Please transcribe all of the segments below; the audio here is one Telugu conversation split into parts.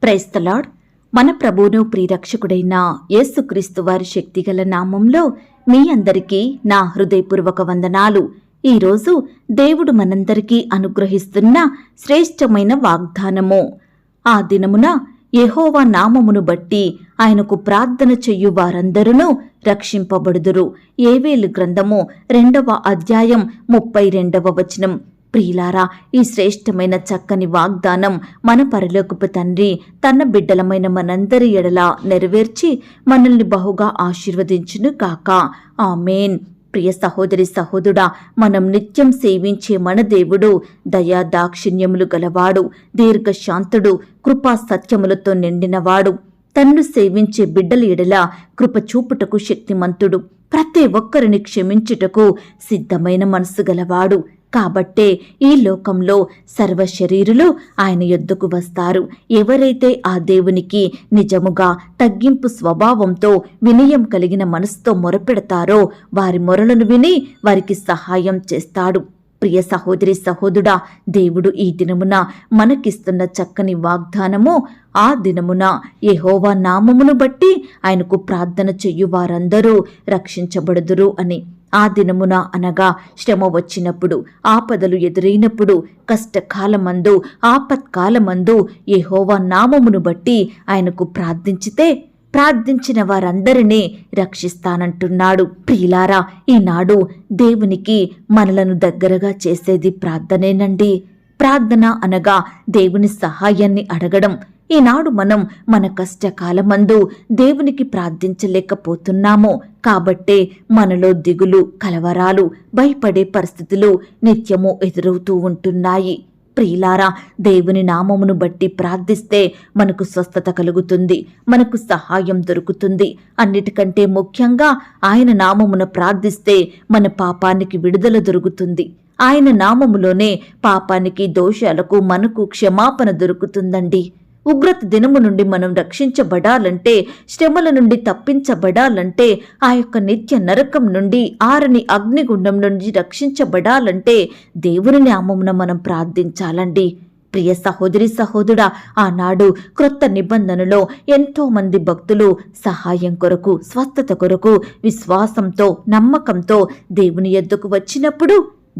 Praise the lord. మన ప్రభువును ప్రియరక్షకుడైన యేసుక్రీస్తు వారి శక్తిగల నామంలో మీ అందరికీ నా హృదయపూర్వక వందనాలు. ఈరోజు దేవుడు మనందరికీ అనుగ్రహిస్తున్న శ్రేష్టమైన వాగ్దానము. ఆ దినమున యెహోవా నామమును బట్టి ఆయనకు ప్రార్థన చెయ్యు వారందరూ రక్షింపబడుదురు. యోవేలు గ్రంథము 2వ అధ్యాయం 32వ వచనం. ప్రియులారా, ఈ శ్రేష్టమైన చక్కని వాగ్దానం మన పరలోకపు తండ్రి తన బిడ్డలమైన మనందరి ఎడల నెరవేర్చి మనల్ని బహుగా ఆశీర్వదించును గాక. ఆమేన్. ప్రియ సహోదరి సహోదరుడా, మనం నిత్యం సేవించే మన దేవుడు దయా దాక్షిణ్యములు గలవాడు, దీర్ఘశాంతుడు, కృపా సత్యములతో నిండినవాడు. తన్ను సేవించే బిడ్డల ఎడల కృప చూపుటకు శక్తిమంతుడు, ప్రతి ఒక్కరిని క్షమించుటకు సిద్ధమైన మనసు గలవాడు. కాబట్టే ఈ లోకంలో సర్వశరీరులు ఆయన యొద్దకు వస్తారు. ఎవరైతే ఆ దేవునికి నిజముగా తగ్గింపు స్వభావంతో వినయం కలిగిన మనసుతో మొరపెడతారో వారి మొరలను విని వారికి సహాయం చేస్తాడు. ప్రియ సహోదరి సహోదరుడా, దేవుడు ఈ దినమున మనకిస్తున్న చక్కని వాగ్దానము, ఆ దినమున యెహోవా నామమును బట్టి ఆయనకు ప్రార్థన చెయ్యు వారందరూ రక్షించబడుదురు అని. ఆ దినమున అనగా శ్రమ వచ్చినప్పుడు, ఆపదలు ఎదురైనప్పుడు, కష్టకాలమందు, ఆపత్కాలమందు యెహోవా నామమును బట్టి ఆయనకు ప్రార్థించిన వారందరినీ రక్షిస్తానంటున్నాడు. ప్రియులారా, ఈనాడు దేవునికి మనలను దగ్గరగా చేసేది ప్రార్థనేనండి. ప్రార్థన అనగా దేవుని సహాయాన్ని అడగడం. ఈనాడు మనం మన కష్టకాలమందు దేవునికి ప్రార్థించలేకపోతున్నాము. కాబట్టే మనలో దిగులు, కలవరాలు, భయపడే పరిస్థితులు నిత్యము ఎదురవుతూ ఉంటున్నాయి. ప్రియులారా, దేవుని నామమును బట్టి ప్రార్థిస్తే మనకు స్వస్థత కలుగుతుంది, మనకు సహాయం దొరుకుతుంది. అన్నిటికంటే ముఖ్యంగా ఆయన నామమున ప్రార్థిస్తే మన పాపానికి విడుదల దొరుకుతుంది. ఆయన నామములోనే పాపానికి, దోషాలకు మనకు క్షమాపణ దొరుకుతుందండి. ఉగ్రత దినము నుండి మనం రక్షించబడాలంటే, శ్రమల నుండి తప్పించబడాలంటే, ఆ యొక్క నిత్య నరకం నుండి, ఆరని అగ్నిగుండం నుండి రక్షించబడాలంటే దేవుని నామమున మనం ప్రార్థించాలండి. ప్రియ సహోదరి సహోదరుడా, ఆనాడు క్రొత్త నిబంధనలో ఎంతో మంది భక్తులు సహాయం కొరకు, స్వస్థత కొరకు విశ్వాసంతో, నమ్మకంతో దేవుని యొద్దకు వచ్చినప్పుడు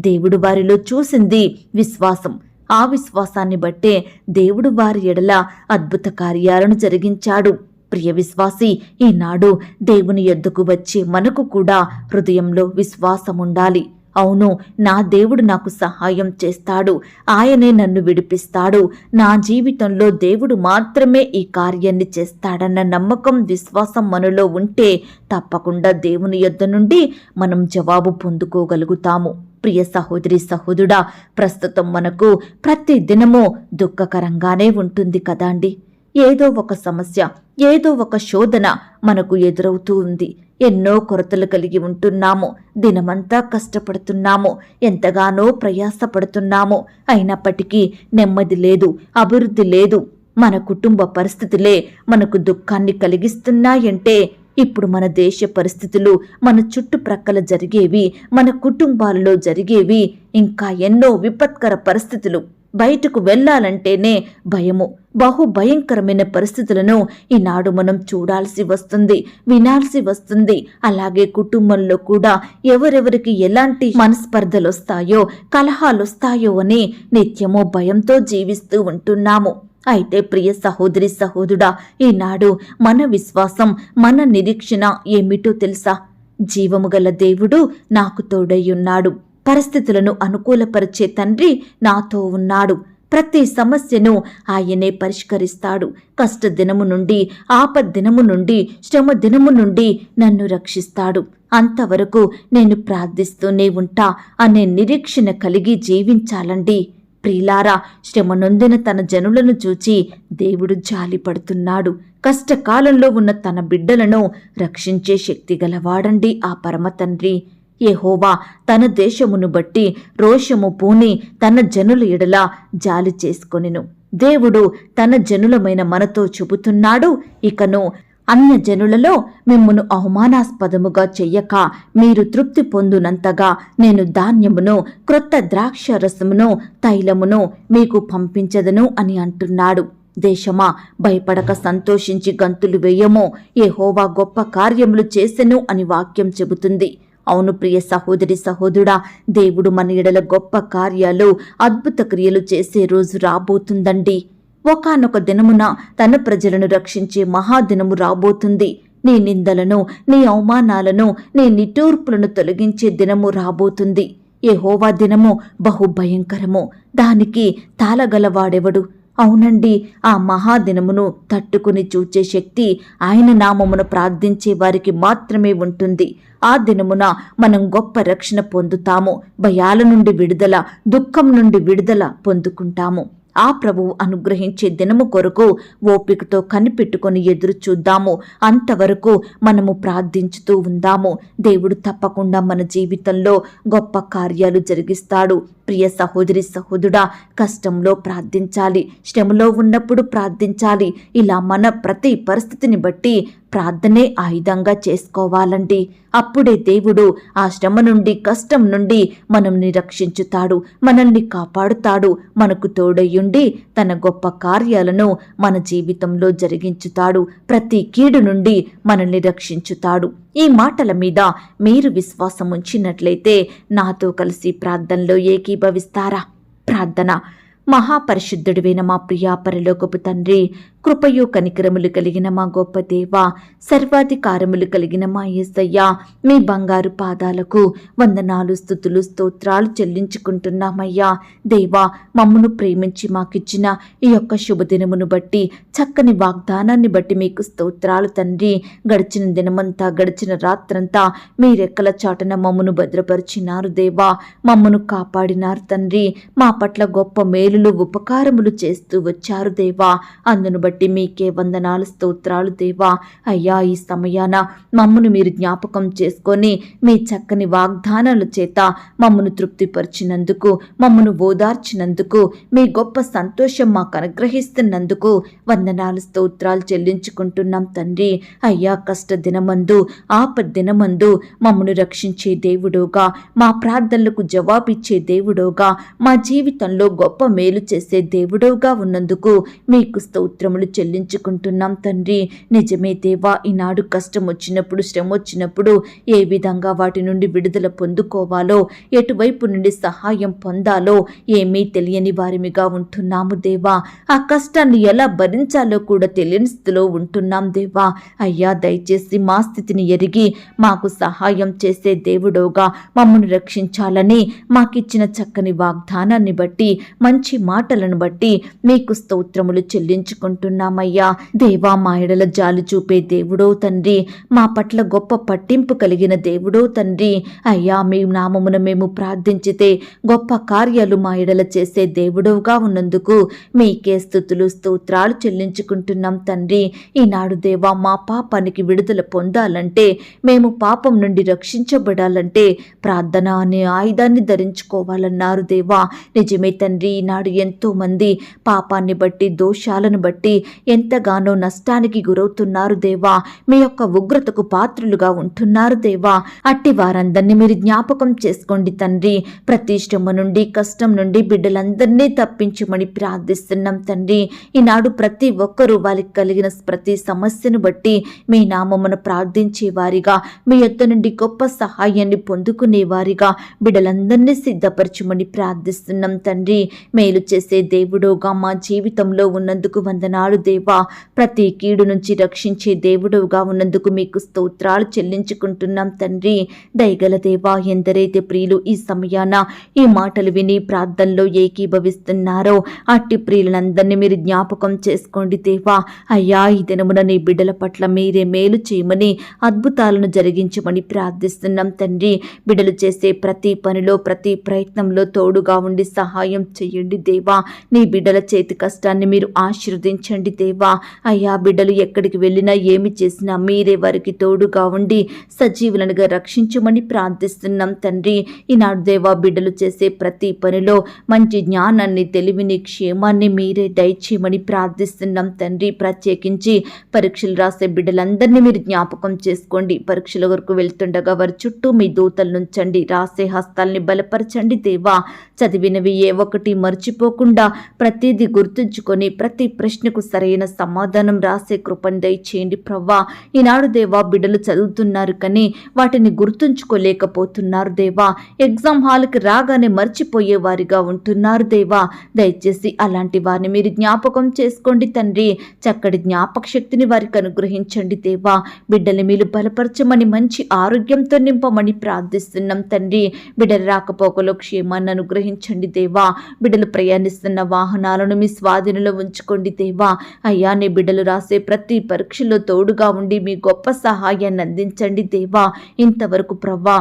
దేవుడు వారిలో చూసింది విశ్వాసం. ఆ విశ్వాసాన్ని బట్టే దేవుడు వారి ఎడల అద్భుత కార్యాలను జరిగించాడు. ప్రియ విశ్వాసి, ఈనాడు దేవుని యొద్దకు వచ్చి మనకు కూడా హృదయంలో విశ్వాసం ఉండాలి. అవును, నా దేవుడు నాకు సహాయం చేస్తాడు, ఆయనే నన్ను విడిపిస్తాడు, నా జీవితంలో దేవుడు మాత్రమే ఈ కార్యాన్ని చేస్తాడన్న నమ్మకం, విశ్వాసం మనలో ఉంటే తప్పకుండా దేవుని యొద్ద నుండి మనం జవాబు పొందుకోగలుగుతాము. ప్రియ సహోదరి సహోదరుడా, ప్రస్తుతం మనకు ప్రతి దినము దుఃఖకరంగానే ఉంటుంది కదాండి. ఏదో ఒక సమస్య, ఏదో ఒక శోధన మనకు ఎదురవుతూ ఉంది. ఎన్నో కొరతలు కలిగి ఉంటున్నాము, దినమంతా కష్టపడుతున్నాము, ఎంతగానో ప్రయాసపడుతున్నాము. అయినప్పటికీ నెమ్మది లేదు, అభివృద్ధి లేదు. మన కుటుంబ పరిస్థితులే మనకు దుఃఖాన్ని కలిగిస్తున్నాయంటే ఇప్పుడు మన దేశ పరిస్థితులు, మన చుట్టుప్రక్కల జరిగేవి, మన కుటుంబాలలో జరిగేవి, ఇంకా ఎన్నో విపత్కర పరిస్థితులు, బయటకు వెళ్లాలంటేనే భయము, బహుభయంకరమైన పరిస్థితులను ఈనాడు మనం చూడాల్సి వస్తుంది, వినాల్సి వస్తుంది. అలాగే కుటుంబంలో కూడా ఎవరెవరికి ఎలాంటి మనస్పర్ధలు వస్తాయో, కలహాలు వస్తాయో అని నిత్యమో భయంతో జీవిస్తూ ఉంటున్నాము. అయితే ప్రియ సహోదరి సహోదరుడా, ఈనాడు మన విశ్వాసం, మన నిరీక్షణ ఏమిటో తెలుసా? జీవము గల దేవుడు నాకు తోడై ఉన్నాడు, పరిస్థితులను అనుకూలపరిచే తండ్రి నాతో ఉన్నాడు, ప్రతి సమస్యను ఆయనే పరిష్కరిస్తాడు, కష్టదినము నుండి, ఆపద్దినము నుండి, శ్రమ దినము నుండి నన్ను రక్షిస్తాడు, అంతవరకు నేను ప్రార్థిస్తూనే ఉంటా అనే నిరీక్షణ కలిగి జీవించాలండి. ప్రియులారా, శ్రమ నొందిన తన జనులను చూచి దేవుడు జాలిపడుతున్నాడు. కష్టకాలంలో ఉన్న తన బిడ్డలను రక్షించే శక్తి గలవాడండి ఆ పరమ తండ్రి. యెహోవా తన దేశమును బట్టి రోషము పూని తన జనుల ఎడల జాలి చేసుకొనెను. దేవుడు తన జనులమైన మనతో చెబుతున్నాడు, ఇకను అన్యజనులలో మిమ్మును అవమానాస్పదముగా చెయ్యక మీరు తృప్తి పొందునంతగా నేను ధాన్యమును, క్రొత్త ద్రాక్ష రసమును, తైలమును మీకు పంపించదను అని అంటున్నాడు. దేశమా, భయపడక సంతోషించి గంతులు వేయమో, యెహోవా గొప్ప కార్యములు చేసెను అని వాక్యం చెబుతుంది. అవును ప్రియ సహోదరి సహోదరుడా, దేవుడు మన ఎడల గొప్ప కార్యాలు, అద్భుత క్రియలు చేసే రోజు రాబోతుందండి. ఒకానొక దినమున తన ప్రజలను రక్షించే మహాదినము రాబోతుంది. నీ నిందలను, నీ అవమానాలను, నీ నిట్టూర్పులను తొలగించే దినము రాబోతుంది. యెహోవా దినము బహుభయంకరము, దానికి తాళగలవాడెవడు? అవునండి, ఆ మహాదినమును తట్టుకుని చూచే శక్తి ఆయన నామమును ప్రార్థించే వారికి మాత్రమే ఉంటుంది. ఆ దినమున మనం గొప్ప రక్షణ పొందుతాము. భయాల నుండి విడుదల, దుఃఖం నుండి విడుదల పొందుకుంటాము. ఆ ప్రభువు అనుగ్రహించే దినము కొరకు ఓపికతో కనిపెట్టుకొని ఎదురు చూద్దాము. అంతవరకు మనము ప్రార్థించుతూ ఉందాము. దేవుడు తప్పకుండా మన జీవితంలో గొప్ప కార్యాలు జరిగిస్తాడు. ప్రియ సహోదరి సహోదరుడా, కష్టంలో ప్రార్థించాలి, శ్రమలో ఉన్నప్పుడు ప్రార్థించాలి. ఇలా మన ప్రతి పరిస్థితిని బట్టి ప్రార్థనే ఆయుధంగా చేసుకోవాలండి. అప్పుడే దేవుడు ఆ శ్రమ నుండి, కష్టం నుండి మనల్ని రక్షించుతాడు, మనల్ని కాపాడుతాడు, మనకు తోడయ్యుండి తన గొప్ప కార్యాలను మన జీవితంలో జరిగించుతాడు. ప్రతి కీడు నుండి మనల్ని రక్షించుతాడు. ఈ మాటల మీద మీరు విశ్వాసం ఉంచినట్లయితే నాతో కలిసి ప్రార్థనలో ఏకీభవిస్తారా? ప్రార్థన. మహాపరిశుద్ధుడివైన మా ప్రియా పరలోకపు తండ్రి, కృపయు కనికరములు కలిగిన మా గొప్ప దేవా, సర్వాధికారములు కలిగిన మా యేసయ్యా, మీ బంగారు పాదాలకు వందనాలు, స్తుతులు, స్తోత్రాలు చెల్లించుకుంటున్నామయ్యా. దేవా, మమ్మను ప్రేమించి మాకిచ్చిన ఈ యొక్క శుభదినమును బట్టి, చక్కని వాగ్దానాన్ని బట్టి మీకు స్తోత్రాలు తండ్రి. గడిచిన దినమంతా, గడిచిన రాత్రంతా మీ రెక్కల చాటున మమ్మను భద్రపరిచినారు దేవా, మమ్మను కాపాడినారు తండ్రి. మా పట్ల గొప్ప మేలులు, ఉపకారములు చేస్తూ వచ్చారు దేవా. అందును బట్టి మీకే వందనాలు, స్తోత్రాలు దేవా. అయ్యా, ఈ సమయాన మమ్మను మీరు జ్ఞాపకం చేసుకొని మీ చక్కని వాగ్దానాల చేత మమ్మను తృప్తిపరిచినందుకు, మమ్మను ఓదార్చినందుకు, మీ గొప్ప సంతోషం మాకు అనుగ్రహిస్తున్నందుకు వందనాలు, స్తోత్రాలు చెల్లించుకుంటున్నాం తండ్రి. అయ్యా, కష్ట దినమందు, ఆపద్ దినమందు మమ్మను రక్షించే దేవుడోగా, మా ప్రార్థనలకు జవాబిచ్చే దేవుడోగా, మా జీవితంలో గొప్ప మేలు చేసే దేవుడోగా ఉన్నందుకు మీకు స్తోత్రములు చెల్లించుకుంటున్నాం తండ్రి. నిజమే దేవా, ఈనాడు కష్టం వచ్చినప్పుడు, శ్రమ వచ్చినప్పుడు ఏ విధంగా వాటి నుండి విడుదల పొందుకోవాలో, ఎటువైపు నుండి సహాయం పొందాలో ఏమీ తెలియని వారిమిగా ఉంటున్నాము దేవా. ఆ కష్టాన్ని ఎలా భరించాలో కూడా తెలియని స్థితిలో ఉంటున్నాం దేవా. అయ్యా, దయచేసి మా స్థితిని ఎరిగి మాకు సహాయం చేసే దేవుడోగా మమ్మల్ని రక్షించాలని మాకిచ్చిన చక్కని వాగ్దానాన్ని బట్టి, మంచి మాటలను బట్టి మీకు స్తోత్రములు చెల్లించుకుంటున్నామయ్యా. దేవా, మా ఎడల జాలి చూపే దేవుడో తండ్రి, మా పట్ల గొప్ప పట్టింపు కలిగిన దేవుడో తండ్రి. అయ్యా, మీ నామమున మేము ప్రార్థించితే గొప్ప కార్యాలు మా ఎడల చేసే దేవుడోగా ఉన్నందుకు మీకే స్తుతులు, స్తోత్రాలు చెల్లించుకుంటున్నాం తండ్రి. ఈనాడు దేవా, మా పాపానికి విడుదల పొందాలంటే, మేము పాపం నుండి రక్షించబడాలంటే ప్రార్థన అనే ఆయుధాన్ని ధరించుకోవాలన్నారు దేవా. నిజమే తండ్రి, ఈనాడు ఎంతో మంది పాపాన్ని బట్టి, దోషాలను బట్టి ఎంతగానో నష్టానికి గురవుతున్నారు దేవా. మీ యొక్క ఉగ్రతకు పాత్రులుగా ఉంటున్నారు దేవా. అట్టి వారందరినీ మీరు జ్ఞాపకం చేసుకోండి తండ్రి. ప్రతి శ్రమ నుండి, కష్టం నుండి బిడ్డలందరినీ తప్పించమని ప్రార్థిస్తున్నాం తండ్రి. ఈనాడు ప్రతి ఒక్కరూ వారికి కలిగిన ప్రతి సమస్యను బట్టి మీ నామమును ప్రార్థించే వారిగా, మీ యొద్ద నుండి గొప్ప సహాయాన్ని పొందుకునే వారిగా బిడ్డలందరినీ సిద్ధపరచమని ప్రార్థిస్తున్నాం తండ్రి. మేలు చేసే దేవుడోగా మా జీవితంలో ఉన్నందుకు వందనాలు దేవా. ప్రతి కీడు నుంచి రక్షించే దేవుడోగా ఉన్నందుకు మీకు స్తోత్రాలు చెల్లించుకుంటున్నాం తండ్రి. దయగల దేవా, ఎందరైతే ప్రియులు ఈ సమయాన ఈ మాటలు విని ప్రార్థనలో ఏకీభవిస్తున్నారో అట్టి ప్రియులందరినీ మీరు జ్ఞాపకం చేసుకోండి దేవా. అయ్యా, ఈ దినమున నీ బిడ్డల పట్ల మీరే మేలు చేయమని, అద్భుతాలను జరిగించమని ప్రార్థిస్తున్నాం తండ్రి. బిడ్డలు చేసే ప్రతి పనిలో, ప్రతి ప్రయత్నంలో తోడుగా ఉండి సహాయం చెయ్యండి దేవా. నీ బిడ్డల చేతి కష్టాన్ని మీరు ఆశీర్వదించండి దేవా. అయ్యా, బిడ్డలు ఎక్కడికి వెళ్ళినా, ఏమి చేసినా మీరే వారికి తోడుగా ఉండి సజీవులనుగా రక్షించమని ప్రార్థిస్తున్నాం తండ్రి. ఈనాడు దేవా, బిడ్డలు చేసే ప్రతి పనిలో మంచి జ్ఞానాన్ని, తెలివిని, క్షేమాన్ని మీరే దయచేయమని ప్రార్థిస్తున్నాం తండ్రి. ప్రత్యేకించి పరీక్షలు రాసే బిడ్డలందరినీ మీరు జ్ఞాపకం చేసుకోండి. పరీక్షల వరకు వెళ్తుండగా వారి చుట్టూ మీ దూతలు నుంచండి. రాసే హస్తాల్ని బలపరచండి దేవా. చదివినవి ఏ ఒక్కటి మర్చిపోకుండా ప్రతిదీ గుర్తుంచుకొని ప్రతి ప్రశ్నకు సరైన సమాధానం రాసే కృపను దయచేయండి ప్రవ్వా. ఈనాడు దేవా బిడ్డలు చదువుతున్నారు కానీ వాటిని గుర్తుంచుకోలేకపోతున్నారు దేవా. ఎగ్జామ్ హాల్కి రాగానే మర్చిపోయే వారిగా ఉంటున్నారు దేవా. దయచేసి అలాంటి వారిని మీరు జ్ఞాపకం చేసుకోండి తండ్రి. చక్కటి జ్ఞాపక శక్తిని వారికి అనుగ్రహించండి దేవా. బిడ్డల్ని మీరు బలపరచమని మంచి ఆరోగ్యంతో నింపమని ప్రార్థిస్తున్నాం తండ్రి. బిడ్డల రాకపోకలో క్షేమాన్ని అనుగ్రహించండి దేవా. బిడ్డలు ప్రయాణిస్తున్న వాహనాలను మీ స్వాధీనంలో ఉంచుకోండి దేవా. అయ్యా నీ బిడ్డలు రాసే ప్రతి పరీక్షలో తోడుగా ఉండి మీ గొప్ప సహాయాన్ని అందించండి దేవా. ఇంతవరకు ప్రవ్వా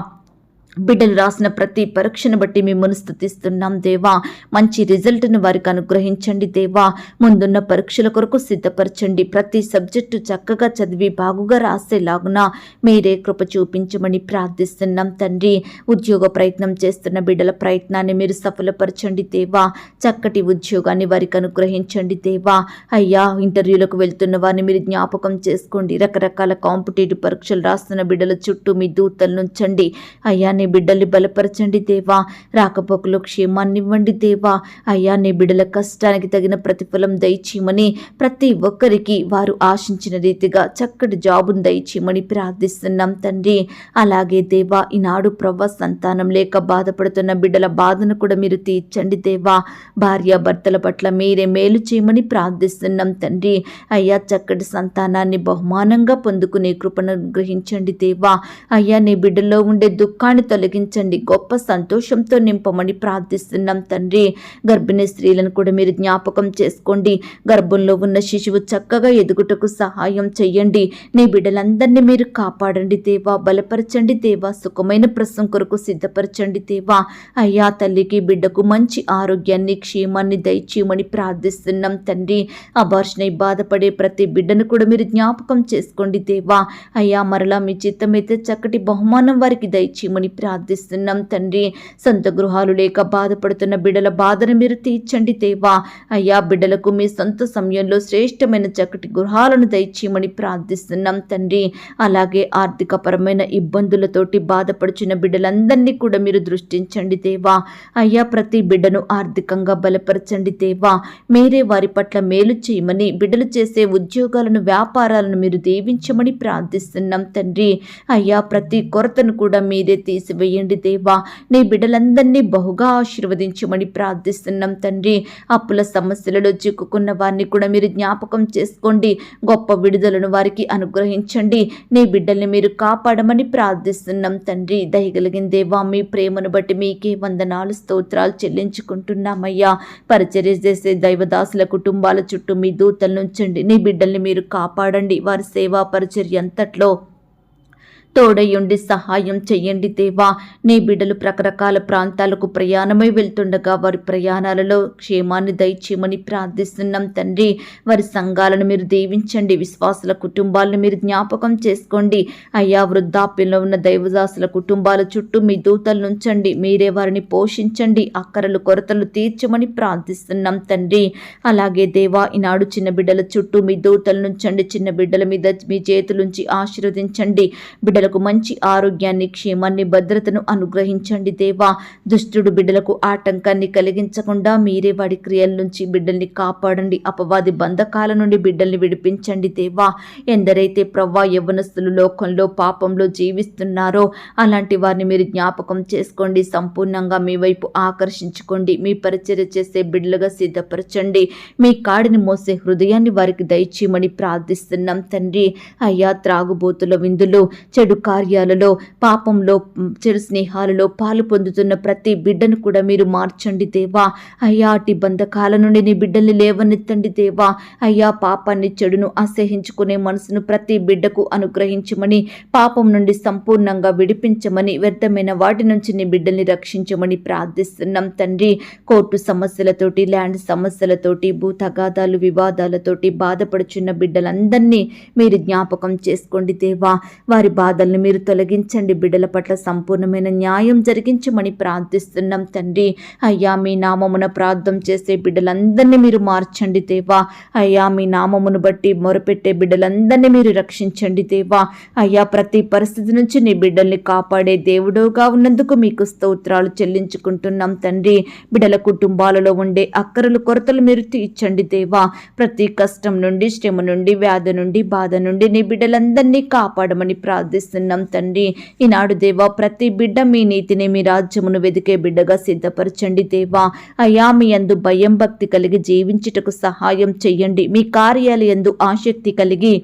బిడ్డలు రాసిన ప్రతి పరీక్షను బట్టి మిమ్మల్ని స్తుతిస్తున్నాం దేవా. మంచి రిజల్ట్ను వారికి అనుగ్రహించండి దేవా. ముందున్న పరీక్షల కొరకు సిద్ధపరచండి. ప్రతి సబ్జెక్టు చక్కగా చదివి బాగుగా రాసేలాగున మీరే కృప చూపించమని ప్రార్థిస్తున్నాం తండ్రి. ఉద్యోగ ప్రయత్నం చేస్తున్న బిడ్డల ప్రయత్నాన్ని మీరు సఫలపరచండి దేవా. చక్కటి ఉద్యోగాన్ని వారికి అనుగ్రహించండి దేవా. అయ్యా ఇంటర్వ్యూలకు వెళ్తున్న వారిని మీరు జ్ఞాపకం చేసుకోండి. రకరకాల కాంపిటేటివ్ పరీక్షలు రాస్తున్న బిడ్డల చుట్టూ మీ దూతలు నుంచండి. అయ్యా నీ బిడ్డల్ని బలపరచండి దేవా. రాకపోకలో క్షేమాన్ని ఇవ్వండి దేవా. అయ్యా నీ బిడ్డల కష్టానికి తగిన ప్రతిఫలం దయచేయమని ప్రతి ఒక్కరికి వారు ఆశించిన రీతిగా చక్కటి జాబును దయచేయమని ప్రార్థిస్తున్నాం తండ్రి. అలాగే దేవా ఈనాడు ప్రవ్వ సంతానం లేక బాధపడుతున్న బిడ్డల బాధను కూడా మీరు తీర్చండి దేవా. భార్య భర్తల పట్ల మీరే మేలు చేయమని ప్రార్థిస్తున్నాం తండ్రి. అయ్యా చక్కటి సంతానాన్ని బహుమానంగా పొందుకునే కృపను గ్రహించండి దేవా. అయ్యా నీ బిడ్డల్లో ఉండే దుఃఖాన్ని తొలగించండి. గొప్ప సంతోషంతో నింపమని ప్రార్థిస్తున్నాం తండ్రి. గర్భిణీ స్త్రీలను కూడా మీరు జ్ఞాపకం చేసుకోండి. గర్భంలో ఉన్న శిశువు చక్కగా ఎదుగుటకు సహాయం చెయ్యండి. నీ బిడ్డలందరినీ మీరు కాపాడండి దేవా. బలపరచండి దేవా. సుఖమైన ప్రసవం కొరకు సిద్ధపరచండి దేవా. అయ్యా తల్లికి బిడ్డకు మంచి ఆరోగ్యాన్ని క్షేమాన్ని దయచేయమని ప్రార్థిస్తున్నాం తండ్రి. అబార్షణై బాధపడే ప్రతి బిడ్డను కూడా మీరు జ్ఞాపకం చేసుకోండి దేవా. అయ్యా మరలా మీ చిత్తమైతే చక్కటి బహుమానం వారికి దయచేయమని ప్రార్థిస్తున్నాం తండ్రి. సొంత గృహాలు లేక బాధపడుతున్న బిడ్డల బాధను మీరు తీర్చండి దేవా. అయ్యా బిడ్డలకు మీ సొంత సమయంలో శ్రేష్టమైన చక్కటి గృహాలను దయచేయమని ప్రార్థిస్తున్నాం తండ్రి. అలాగే ఆర్థికపరమైన ఇబ్బందులతోటి బాధపడుచున్న బిడ్డలందరినీ కూడా మీరు దృష్టించండి దేవా. అయ్యా ప్రతి బిడ్డను ఆర్థికంగా బలపరచండి దేవా. మీరే వారి పట్ల మేలు చేయమని బిడ్డలు చేసే ఉద్యోగాలను వ్యాపారాలను మీరు దీవించమని ప్రార్థిస్తున్నాం తండ్రి. అయ్యా ప్రతి కొరతను కూడా మీరే తీసివేయండి దేవా. నీ బిడ్డలందరినీ బహుగా ఆశీర్వదించమని ప్రార్థిస్తున్నాం తండ్రి. అప్పుల సమస్యలలో చిక్కుకున్న వారిని కూడా మీరు జ్ఞాపకం చేసుకోండి. గొప్ప విడుదలను వారికి అనుగ్రహించండి. నీ బిడ్డల్ని మీరు కాపాడమని ప్రార్థిస్తున్నాం తండ్రి. దయగలిగిన దేవా మీ ప్రేమను బట్టి మీకే వందనాలు స్తోత్రాలు చెల్లించుకుంటున్నామయ్యా. పరిచర్య చేసే దైవదాసుల కుటుంబాల చుట్టూ మీ దూతలు నుంచండి. నీ బిడ్డల్ని మీరు కాపాడండి. వారి సేవా పరిచర్య అంతట్లో తోడయుండి సహాయం చెయ్యండి దేవా. నీ బిడ్డలు రకరకాల ప్రాంతాలకు ప్రయాణమై వెళ్తుండగా వారి ప్రయాణాలలో క్షేమాన్ని దయచేయమని ప్రార్థిస్తున్నాం తండ్రి. వారి సంఘాలను మీరు దీవించండి. విశ్వాసుల కుటుంబాలను మీరు జ్ఞాపకం చేసుకోండి. అయ్యా వృద్ధాప్యంలో ఉన్న దైవదాసుల కుటుంబాల చుట్టూ మీ దూతలు నుంచండి. మీరే వారిని పోషించండి. అక్కరలు కొరతలు తీర్చమని ప్రార్థిస్తున్నాం తండ్రి. అలాగే దేవా ఈనాడు చిన్న బిడ్డల చుట్టూ మీ దూతలు నుంచండి. చిన్న బిడ్డల మీద మీ చేతులుంచి ఆశీర్వదించండి. బిడ్డలకు మంచి ఆరోగ్యాన్ని క్షేమాన్ని భద్రతను అనుగ్రహించండి దేవా. దుష్టుడు బిడ్డలకు ఆటంకాన్ని కలిగించకుండా మీరే వాడి క్రియల నుంచి బిడ్డల్ని కాపాడండి. అపవాది బంధకాల నుండి బిడ్డల్ని విడిపించండి దేవా. ఎందరైతే ప్రవ్వా యవ్వనస్తులు లోకంలో పాపంలో జీవిస్తున్నారో అలాంటి వారిని మీరు జ్ఞాపకం చేసుకోండి. సంపూర్ణంగా మీ వైపు ఆకర్షించుకోండి. మీ పరిచర్య చేసే బిడ్డలుగా సిద్ధపరచండి. మీ కాడిని మోసే హృదయాన్ని వారికి దయచేయమని ప్రార్థిస్తున్నాం తండ్రి. అయ్యా త్రాగుబోతుల విందులో చెడు కార్యాలలో పాపంలో చెడు స్నేహాలలో పాలు పొందుతున్న ప్రతి బిడ్డను కూడా మీరు మార్చండి దేవా. అయ్యా అటు బంధకాల నుండి నీ బిడ్డల్ని లేవనెత్తండి దేవా. అయ్యా పాపాన్ని చెడును అసహించుకునే మనసును ప్రతి బిడ్డకు అనుగ్రహించమని పాపం నుండి సంపూర్ణంగా విడిపించమని వ్యర్థమైన వాటి నుంచి నీ బిడ్డల్ని రక్షించమని ప్రార్థిస్తున్నాం తండ్రి. కోర్టు సమస్యలతోటి ల్యాండ్ సమస్యలతోటి భూతగాదాలు వివాదాలతోటి బాధపడుచున్న బిడ్డలందరినీ మీరు జ్ఞాపకం చేసుకోండి దేవా. వారి బాధ దుఃఖాలను మీరు తొలగించండి. బిడ్డల పట్ల సంపూర్ణమైన న్యాయం జరిగించమని ప్రార్థిస్తున్నాం తండ్రి. అయ్యా, మీ నామమున ప్రార్థన చేసే బిడ్డలందరినీ మీరు మార్చండి దేవా. అయ్యా, మీ నామమును బట్టి మొరపెట్టే బిడ్డలందరినీ మీరు రక్షించండి దేవా. అయ్యా, ప్రతి పరిస్థితి నుంచి నీ బిడ్డల్ని కాపాడే దేవుడుగా ఉన్నందుకు మీకు స్తోత్రాలు చెల్లించుకుంటున్నాం తండ్రి. బిడ్డల కుటుంబాలలో ఉండే అక్కరలు కొరతలు మీరు తీర్చండి దేవా. ప్రతి కష్టం నుండి, శ్రమ నుండి, వ్యాధి నుండి, బాధ నుండి నీ బిడ్డలందరినీ కాపాడమని ప్రార్థిస్తున్నాం తండ్రి. ఈనాడు దేవా, ప్రతి బిడ్డ మీ నీతిని, మీ రాజ్యమును వెదికే బిడ్డగా సిద్ధపరచండి దేవా. అయ్యా, మీ యందు భయం భక్తి కలిగి జీవించుటకు సహాయం చెయ్యండి. మీ కార్యాలు యందు ఆసక్తి కలిగి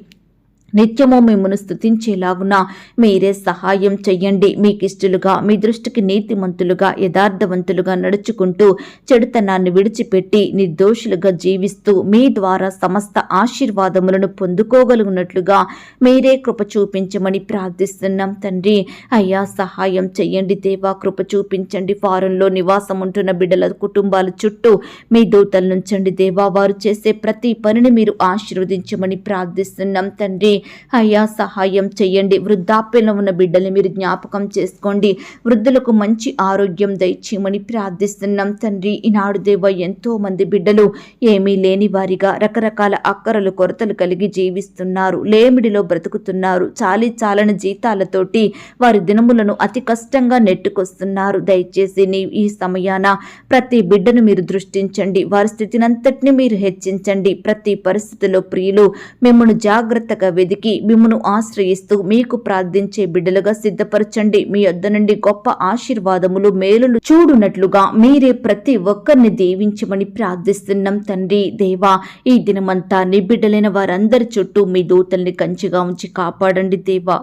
నిత్యము మిమ్మను స్తుతించేలాగున మీరే సహాయం చెయ్యండి. మీకిష్టలుగా, మీ దృష్టికి నీతిమంతులుగా, యథార్థవంతులుగా నడుచుకుంటూ చెడుతనాన్ని విడిచిపెట్టి నిర్దోషులుగా జీవిస్తూ మీ ద్వారా సమస్త ఆశీర్వాదములను పొందుకోగలుగునట్లుగా మీరే కృప చూపించమని ప్రార్థిస్తున్నాం తండ్రి. అయ్యా, సహాయం చెయ్యండి దేవా, కృప చూపించండి. ఫారెన్లో నివాసం ఉంటున్న బిడ్డల కుటుంబాల చుట్టూ మీ దూతలు నుంచండి దేవా. వారు చేసే ప్రతి పనిని మీరు ఆశీర్వదించమని ప్రార్థిస్తున్నాం తండ్రి. అయ్యా, సహాయం చెయ్యండి. వృద్ధాప్యంలో ఉన్న బిడ్డల్ని మీరు జ్ఞాపకం చేసుకోండి. వృద్ధులకు మంచి ఆరోగ్యం దయచేయమని ప్రార్థిస్తున్నాం తండ్రి. ఈనాడు దేవ, ఎంతో మంది బిడ్డలు ఏమీ లేని వారిగా రకరకాల అక్కరలు కొరతలు కలిగి జీవిస్తున్నారు. లేమిడిలో బ్రతుకుతున్నారు. చాలని జీతాలతోటి వారి దినములను అతి కష్టంగా నెట్టుకొస్తున్నారు. దయచేసి ఈ సమయాన ప్రతి బిడ్డను మీరు దృష్టించండి. వారి స్థితినంతటిని మీరు హెచ్చించండి. ప్రతి పరిస్థితిలో ప్రియులు మిమ్మల్ని జాగ్రత్తగా వెదికి మిమ్మను ఆశ్రయిస్తూ మీకు ప్రార్థించే బిడ్డలుగా సిద్ధపరచండి. మీ యొద్ద నుండి గొప్ప ఆశీర్వాదములు, మేలులు చూడునట్లుగా మీరే ప్రతి ఒక్కరిని దీవించమని ప్రార్థిస్తున్నాం తండ్రి. దేవా, ఈ దినమంతా నీ బిడ్డలైన వారందరి చుట్టూ మీ దూతల్ని కంచిగా ఉంచి కాపాడండి దేవా.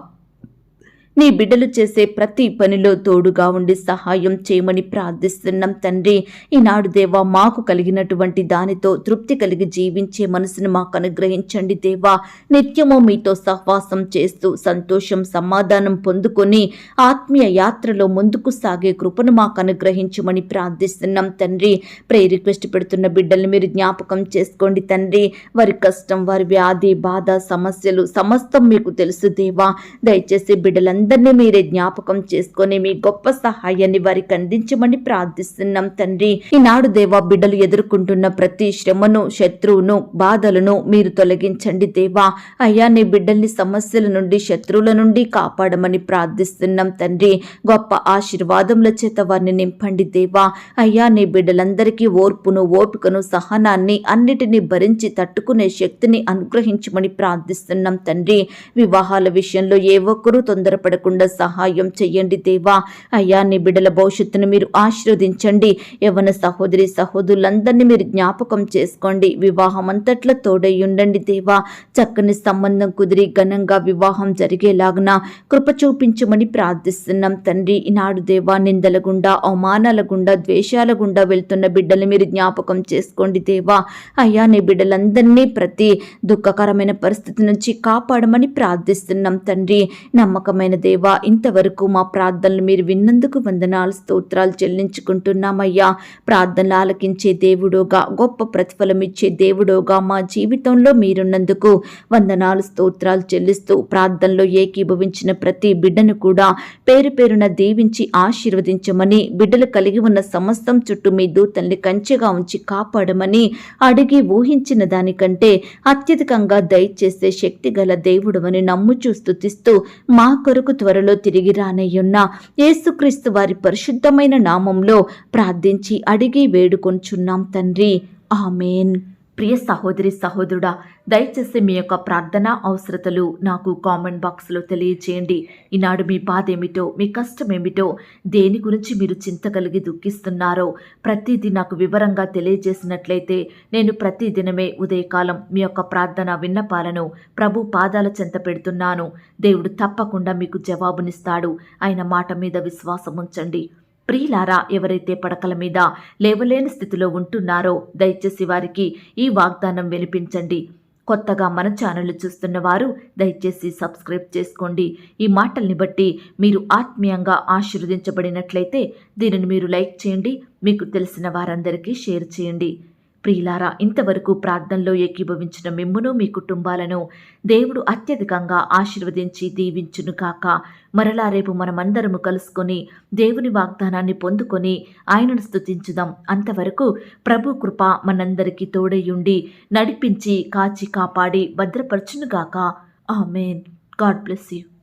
నీ బిడ్డలు చేసే ప్రతి పనిలో తోడుగా ఉండి సహాయం చేయమని ప్రార్థిస్తున్నాం తండ్రి. ఈనాడు దేవా, మాకు కలిగినటువంటి దానితో తృప్తి కలిగి జీవించే మనసును మాకు అనుగ్రహించండి దేవా. నిత్యము మీతో సహవాసం చేస్తూ సంతోషం, సమాధానం పొందుకొని ఆత్మీయ యాత్రలో ముందుకు సాగే కృపను మాకు అనుగ్రహించమని ప్రార్థిస్తున్నాం తండ్రి. ప్రేయర్ రిక్వెస్ట్ పెడుతున్న బిడ్డల్ని మీరు జ్ఞాపకం చేసుకోండి తండ్రి. వారి కష్టం, వారి వ్యాధి, బాధ, సమస్యలు సమస్తం మీకు తెలుసు దేవా. దయచేసి బిడ్డలందరినీ మీరే జ్ఞాపకం చేసుకొని మీ గొప్ప సహాయాన్ని వారికి అందించమని ప్రార్థిస్తున్నాం తండ్రి. ఈనాడు దేవా, బిడ్డలు ఎదుర్కొంటున్న ప్రతి శ్రమను, శత్రువును, బాధలను మీరు తొలగించండి దేవా. అయ్యా, నీ బిడ్డల్ని సమస్యల నుండి, శత్రువుల నుండి కాపాడమని ప్రార్థిస్తున్నాం తండ్రి. గొప్ప ఆశీర్వాదముల చేత వారిని నింపండి దేవా. అయ్యా, నీ బిడ్డలందరికీ ఓర్పును, ఓపికను, సహనాన్ని అన్నిటినీ భరించి తట్టుకునే శక్తిని అనుగ్రహించమని ప్రార్థిస్తున్నాం తండ్రి. వివాహాల విషయంలో ఏ ఒక్కరూ తొందరపడకుండా సహాయం చెయ్యండి దేవా. అయ్యా, నీ బిడ్డల భవిష్యత్తును మీరు ఆశీర్వదించండి. యవ్వన సహోదరి సహోదరులందరినీ మీరు జ్ఞాపకం చేసుకోండి. వివాహం అంతట్లో తోడై ఉండండి దేవా. చక్కని సంబంధం కుదిరి ఘనంగా వివాహం జరిగేలాగున కృప చూపించమని ప్రార్థిస్తున్నాం తండ్రి. ఈనాడు దేవా, నిందల గుండా, అవమానాల గుండా, ద్వేషాల గుండా వెళ్తున్న బిడ్డలు మీరు జ్ఞాపకం చేసుకోండి దేవా. అయ్యా, నీ బిడ్డలందరినీ ప్రతి దుఃఖకరమైన పరిస్థితి నుంచి కాపాడమని ప్రార్థిస్తున్నాం తండ్రి. నమ్మకమైన దేవా, ఇంతవరకు మా ప్రార్థనలు మీరు విన్నందుకు వందనాలు, స్తోత్రాలు చెల్లించుకుంటున్నామయ్యా. ప్రార్థనలు ఆలకించే దేవుడోగా, గొప్ప ప్రతిఫలం ఇచ్చే దేవుడోగా మా జీవితంలో మీరున్నందుకు వందనాలు, స్తోత్రాలు చెల్లిస్తూ ప్రార్థనలో ఏకీభవించిన ప్రతి బిడ్డను కూడా పేరు పేరున దీవించి ఆశీర్వదించమని, బిడ్డలు కలిగి ఉన్న సమస్తం చుట్టూ మీ దూతల్ని కంచెగా ఉంచి కాపాడమని అడిగి ఊహించిన దానికంటే అత్యధికంగా దయచేసే శక్తి గల దేవుడవని నమ్ముచూ స్తుతిస్తూ మా కొరకు త్వరలో తిరిగి రానయ్యున్న యేసుక్రీస్తు వారి పరిశుద్ధమైన నామంలో ప్రార్థించి అడిగి వేడుకొంచున్నాం తండ్రి. ఆమేన్. ప్రియ సహోదరి సహోదరుడా, దయచేసి మీ యొక్క ప్రార్థన అవసరతలు నాకు కామెంట్ బాక్స్లో తెలియచేయండి. ఈనాడు మీ బాధ ఏమిటో, మీ కష్టం ఏమిటో, దేని గురించి మీరు చింత కలిగి దుఃఖిస్తున్నారో ప్రతిదీ నాకు వివరంగా తెలియజేసినట్లయితే నేను ప్రతిదినమే ఉదయకాలం మీ యొక్క ప్రార్థన విన్నపాలను ప్రభు పాదాల చెంత పెడుతున్నాను. దేవుడు తప్పకుండా మీకు జవాబునిస్తాడు. ఆయన మాట మీద విశ్వాసం ఉంచండి. ప్రియులారా, ఎవరైతే పడకల మీద లేవలేని స్థితిలో ఉంటున్నారో దయచేసి వారికి ఈ వాగ్దానం వినిపించండి. కొత్తగా మన ఛానల్ చూస్తున్న వారు దయచేసి సబ్స్క్రైబ్ చేసుకోండి. ఈ మాటల్ని బట్టి మీరు ఆత్మీయంగా ఆశీర్వదించబడినట్లయితే దీనిని మీరు లైక్ చేయండి. మీకు తెలిసిన వారందరికీ షేర్ చేయండి. ప్రియులారా, ఇంతవరకు ప్రార్థనలో ఏకీభవించిన మిమ్మును మీ కుటుంబాలను దేవుడు అత్యధికంగా ఆశీర్వదించి దీవించును కాక. మరలా రేపు మనమందరము కలుసుకొని దేవుని వాగ్దానాన్ని పొందుకొని ఆయనను స్తుతించుదాం. అంతవరకు ప్రభు కృప మనందరికీ తోడయుండి నడిపించి కాచి కాపాడి భద్రపరచునుగాక. ఆమేన్. God bless you.